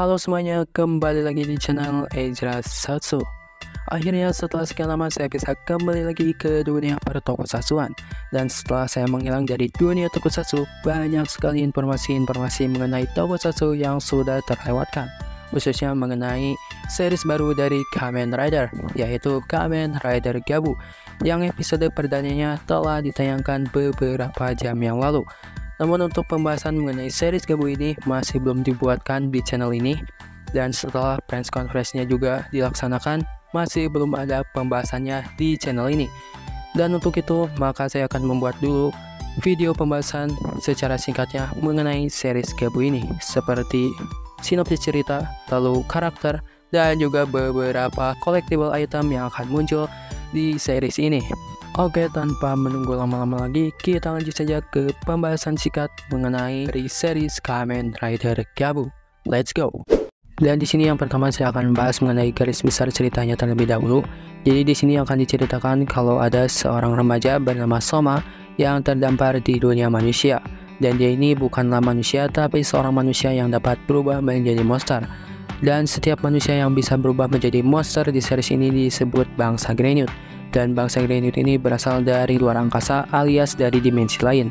Halo semuanya, kembali lagi di channel Ezra Satsu. Akhirnya setelah sekian lama saya bisa kembali lagi ke dunia pertokusatsuan. Dan setelah saya menghilang dari dunia tokusatsu, banyak sekali informasi-informasi mengenai tokusatsu yang sudah terlewatkan. Khususnya mengenai series baru dari Kamen Rider, yaitu Kamen Rider Gabu, yang episode perdananya telah ditayangkan beberapa jam yang lalu. Namun untuk pembahasan mengenai series Gabu ini masih belum dibuatkan di channel ini, dan setelah press conference-nya juga dilaksanakan, masih belum ada pembahasannya di channel ini. Dan untuk itu maka saya akan membuat dulu video pembahasan secara singkatnya mengenai series Gabu ini, seperti sinopsis cerita, lalu karakter, dan juga beberapa collectible item yang akan muncul di series ini. Oke, tanpa menunggu lama-lama lagi, kita lanjut saja ke pembahasan singkat mengenai series Kamen Rider Gabu. Let's go. Dan di sini yang pertama saya akan bahas mengenai garis besar ceritanya terlebih dahulu. Jadi di sini akan diceritakan kalau ada seorang remaja bernama Soma yang terdampar di dunia manusia. Dan dia ini bukanlah manusia, tapi seorang manusia yang dapat berubah menjadi monster. Dan setiap manusia yang bisa berubah menjadi monster di series ini disebut bangsa Grenut. Dan bangsa Grenut ini berasal dari luar angkasa alias dari dimensi lain.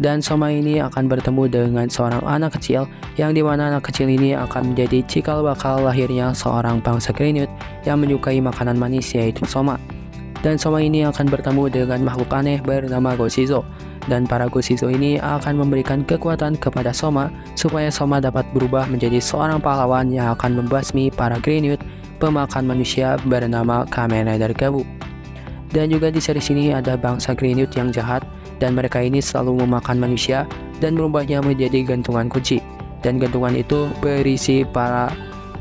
Dan Soma ini akan bertemu dengan seorang anak kecil, yang dimana anak kecil ini akan menjadi cikal bakal lahirnya seorang bangsa Grenut yang menyukai makanan manis, yaitu Soma. Dan Soma ini akan bertemu dengan makhluk aneh bernama Goshizo. Dan para Goshizo ini akan memberikan kekuatan kepada Soma supaya Soma dapat berubah menjadi seorang pahlawan yang akan membasmi para Grenut pemakan manusia bernama Kamen Rider Gabu. Dan juga di series ini ada bangsa Grenut yang jahat, dan mereka ini selalu memakan manusia dan merubahnya menjadi gantungan kunci. Dan gantungan itu berisi para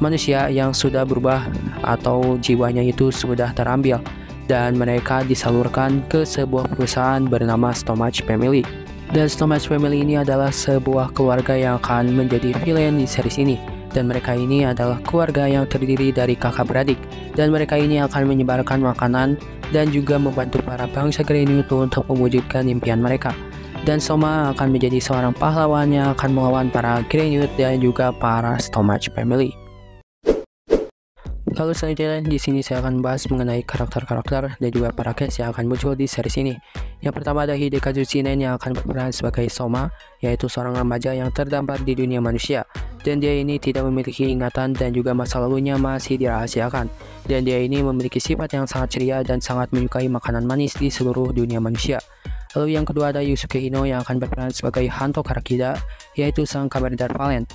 manusia yang sudah berubah atau jiwanya itu sudah terambil, dan mereka disalurkan ke sebuah perusahaan bernama Stomach Family. Dan Stomach Family ini adalah sebuah keluarga yang akan menjadi villain di series ini. Dan mereka ini adalah keluarga yang terdiri dari kakak beradik, dan mereka ini akan menyebarkan makanan dan juga membantu para bangsa Grenut untuk mewujudkan impian mereka. Dan Soma akan menjadi seorang pahlawan yang akan melawan para Grenut dan juga para Stomach Family. Lalu selanjutnya di sini saya akan bahas mengenai karakter-karakter dan juga para cast yang akan muncul di series ini. Yang pertama ada Hidekazu Shinen yang akan berperan sebagai Soma, yaitu seorang remaja yang terdampar di dunia manusia. Dan dia ini tidak memiliki ingatan dan juga masa lalunya masih dirahasiakan. Dan dia ini memiliki sifat yang sangat ceria dan sangat menyukai makanan manis di seluruh dunia manusia. Lalu yang kedua ada Yusuke Hino yang akan berperan sebagai Hanto Karakida, yaitu sang Kamen Rider Valiant.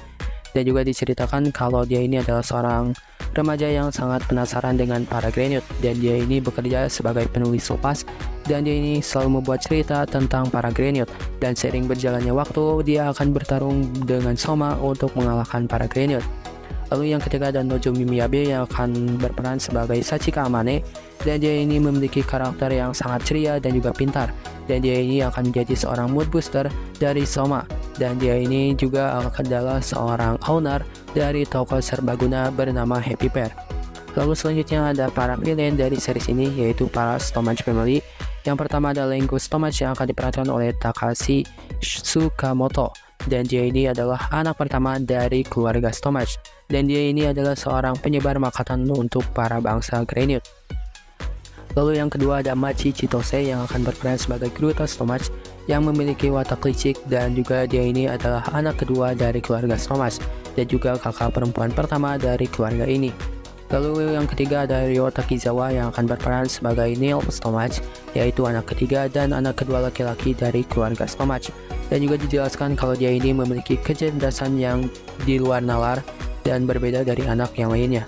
Dan juga diceritakan kalau dia ini adalah seorang remaja yang sangat penasaran dengan para Grenut, dan dia ini bekerja sebagai penulis lepas, dan dia ini selalu membuat cerita tentang para Grenut. Dan seiring berjalannya waktu, dia akan bertarung dengan Soma untuk mengalahkan para Grenut. Lalu yang ketiga ada Nozomi Miyabe yang akan berperan sebagai Sachika Amane, dan dia ini memiliki karakter yang sangat ceria dan juga pintar, dan dia ini akan menjadi seorang mood booster dari Soma. Dan dia ini juga adalah seorang owner dari toko serbaguna bernama Happy Pair. Lalu selanjutnya ada para villain dari series ini, yaitu para Stomach Family. Yang pertama ada Lengo Stomach yang akan diperankan oleh Takashi Tsukamoto, dan dia ini adalah anak pertama dari keluarga Stomach, dan dia ini adalah seorang penyebar makanan untuk para bangsa Grenut. Lalu yang kedua ada Machi Chitose yang akan berperan sebagai Gruta Stomach yang memiliki watak licik, dan juga dia ini adalah anak kedua dari keluarga Stomach dan juga kakak perempuan pertama dari keluarga ini. Lalu yang ketiga ada Ryo Takizawa yang akan berperan sebagai Neil Stomach, yaitu anak ketiga dan anak kedua laki-laki dari keluarga Stomach. Dan juga dijelaskan kalau dia ini memiliki kecerdasan yang di luar nalar dan berbeda dari anak yang lainnya.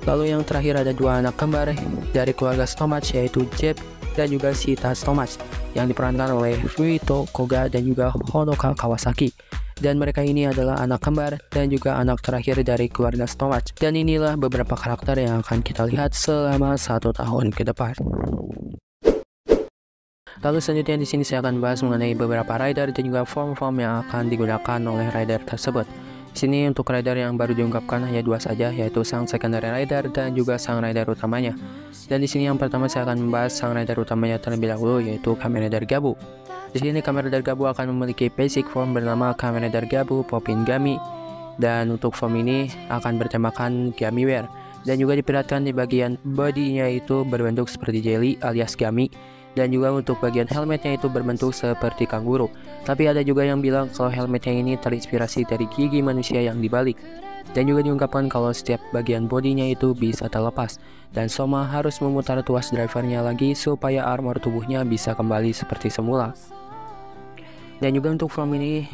Lalu yang terakhir ada dua anak kembar dari keluarga Stomach, yaitu Jeb dan juga Shita Stomach, yang diperankan oleh Fumito Koga dan juga Honoka Kawasaki. Dan mereka ini adalah anak kembar dan juga anak terakhir dari keluarga Stomach. Dan inilah beberapa karakter yang akan kita lihat selama 1 tahun ke depan. Lalu selanjutnya di sini saya akan bahas mengenai beberapa rider dan juga form-form yang akan digunakan oleh rider tersebut. Di sini untuk rider yang baru diungkapkan hanya 2 saja, yaitu sang secondary rider dan juga sang rider utamanya. Dan di sini yang pertama saya akan membahas sang rider utamanya terlebih dahulu, yaitu Kamen Rider Gabu. Di sini Kamen Rider Gabu akan memiliki basic form bernama Kamen Rider Gabu Popin Gami, Dan untuk form ini akan bertemakan gummy bear, dan juga diperlihatkan di bagian bodinya itu berbentuk seperti jelly alias gummy, dan juga untuk bagian helmetnya itu berbentuk seperti kanguru. Tapi ada juga yang bilang kalau helmetnya ini terinspirasi dari gigi manusia yang dibalik. Dan juga diungkapkan kalau setiap bagian bodinya itu bisa terlepas, dan Soma harus memutar tuas drivernya lagi supaya armor tubuhnya bisa kembali seperti semula. Dan juga untuk form ini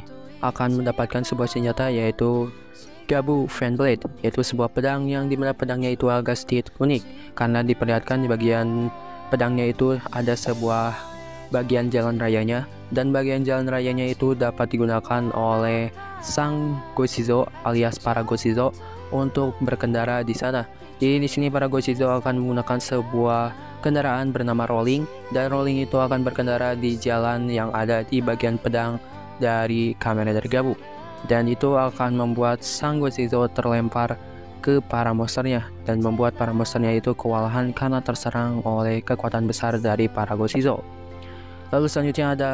akan mendapatkan sebuah senjata yaitu Gabu Fan Blade, yaitu sebuah pedang yang dimana pedangnya itu agak sedikit unik karena diperlihatkan di bagian pedangnya itu ada sebuah bagian jalan rayanya, dan bagian jalan rayanya itu dapat digunakan oleh sang Goshizo alias para Goshizo untuk berkendara di sana. Jadi di sini para Goshizo akan menggunakan sebuah kendaraan bernama Rolling, dan Rolling itu akan berkendara di jalan yang ada di bagian pedang dari Kamen Rider Gabu, dan itu akan membuat sang Goshizo terlempar ke para monsternya, dan membuat para monsternya itu kewalahan karena terserang oleh kekuatan besar dari para Goshizo. Lalu selanjutnya ada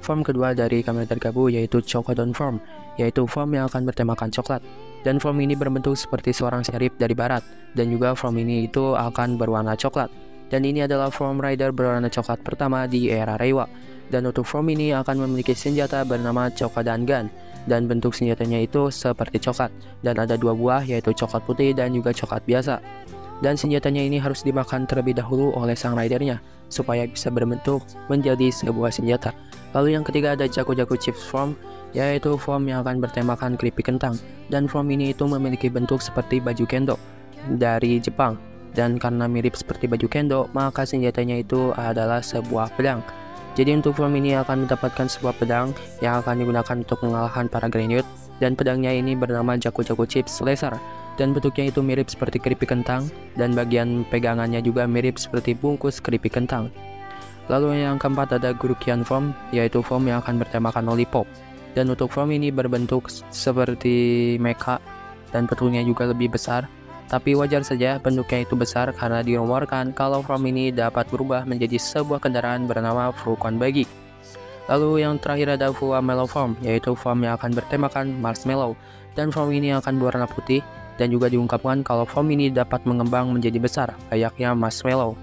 form kedua dari Kamen Rider Gabu, yaitu Chocodon form, yaitu form yang akan bertemakan coklat. Dan form ini berbentuk seperti seorang serif dari barat, dan juga form ini itu akan berwarna coklat. Dan ini adalah form rider berwarna coklat pertama di era Reiwa. Dan untuk form ini akan memiliki senjata bernama Chokodan Gun, dan bentuk senjatanya itu seperti coklat, dan ada dua buah yaitu coklat putih dan juga coklat biasa. Dan senjatanya ini harus dimakan terlebih dahulu oleh sang ridernya supaya bisa berbentuk menjadi sebuah senjata. Lalu yang ketiga ada Jaku-Jaku Chips form, yaitu form yang akan bertemakan keripik kentang, dan form ini itu memiliki bentuk seperti baju kendo dari Jepang, dan karena mirip seperti baju kendo maka senjatanya itu adalah sebuah pedang. Jadi untuk form ini akan mendapatkan sebuah pedang yang akan digunakan untuk mengalahkan para Grenyut, dan pedangnya ini bernama Jaku-Jaku Chips Laser, dan bentuknya itu mirip seperti keripik kentang, dan bagian pegangannya juga mirip seperti bungkus keripik kentang. Lalu yang keempat ada Gurukian form, yaitu form yang akan bertemakan lollipop, dan untuk form ini berbentuk seperti mecha, dan bentuknya juga lebih besar. Tapi wajar saja bentuknya itu besar karena dirumorkan kalau form ini dapat berubah menjadi sebuah kendaraan bernama Frucon Buggy. Lalu yang terakhir ada Fuamello form, yaitu form yang akan bertemakan marshmallow, dan form ini akan berwarna putih, dan juga diungkapkan kalau form ini dapat mengembang menjadi besar layaknya marshmallow.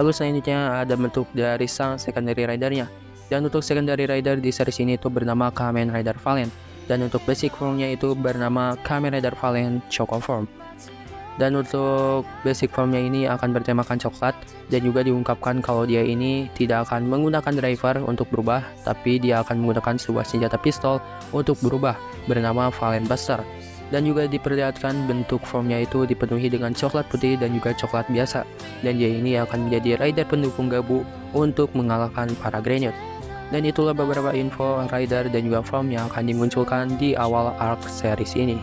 Lalu selanjutnya ada bentuk dari sang secondary ridernya, dan untuk secondary rider di series ini itu bernama Kamen Rider Valiant, dan untuk basic formnya itu bernama Kamen Rider Valiant Choco form. Dan untuk basic formnya ini akan bertemakan coklat, dan juga diungkapkan kalau dia ini tidak akan menggunakan driver untuk berubah, tapi dia akan menggunakan sebuah senjata pistol untuk berubah bernama Valiant Buster. Dan juga diperlihatkan bentuk formnya itu dipenuhi dengan coklat putih dan juga coklat biasa, dan dia ini akan menjadi rider pendukung Gabu untuk mengalahkan para Grenyut. Dan itulah beberapa info rider dan juga form yang akan dimunculkan di awal arc series ini.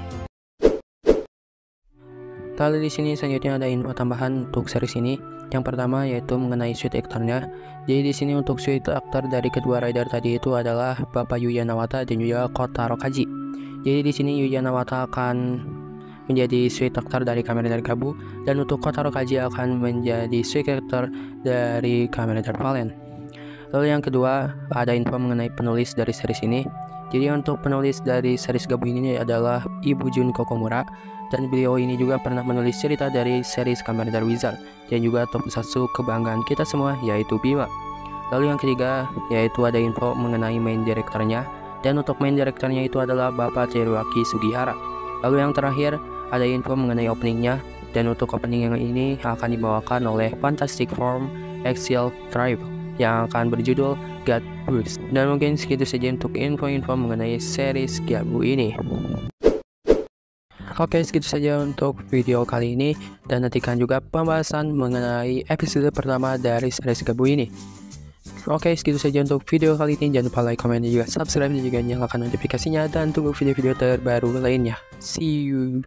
Lalu di sini selanjutnya ada info tambahan untuk series ini. Yang pertama yaitu mengenai suite aktornya. Jadi di sini untuk suite aktor dari kedua rider tadi itu adalah Bapak Yuya Nawata dan juga Kotaro Kaji. Jadi di sini Yuya Nawata akan menjadi suite aktor dari Kamen Rider Gabu, dan untuk Kotaro Kaji akan menjadi suite aktor dari Kamen Rider Valiant. Lalu yang kedua ada info mengenai penulis dari series ini. Jadi untuk penulis dari series Gabu ini adalah Ibu Jun Kokomura, dan beliau ini juga pernah menulis cerita dari series Kamen Rider Wizard dan juga tokusatsu kebanggaan kita semua yaitu Bima. Lalu yang ketiga yaitu ada info mengenai main directornya, dan untuk main directornya itu adalah Bapak Teruaki Sugihara. Lalu yang terakhir ada info mengenai openingnya, dan untuk opening yang ini akan dibawakan oleh Fantastic Form Axial Tribe yang akan berjudul God Boost. Dan mungkin segitu saja untuk info-info mengenai series Gabu ini. Oke, segitu saja untuk video kali ini, dan nantikan juga pembahasan mengenai episode pertama dari series Gabu ini. Oke, segitu saja untuk video kali ini. Jangan lupa like, komen, dan juga subscribe, dan juga nyalakan notifikasinya, dan tunggu video-video terbaru lainnya. See you.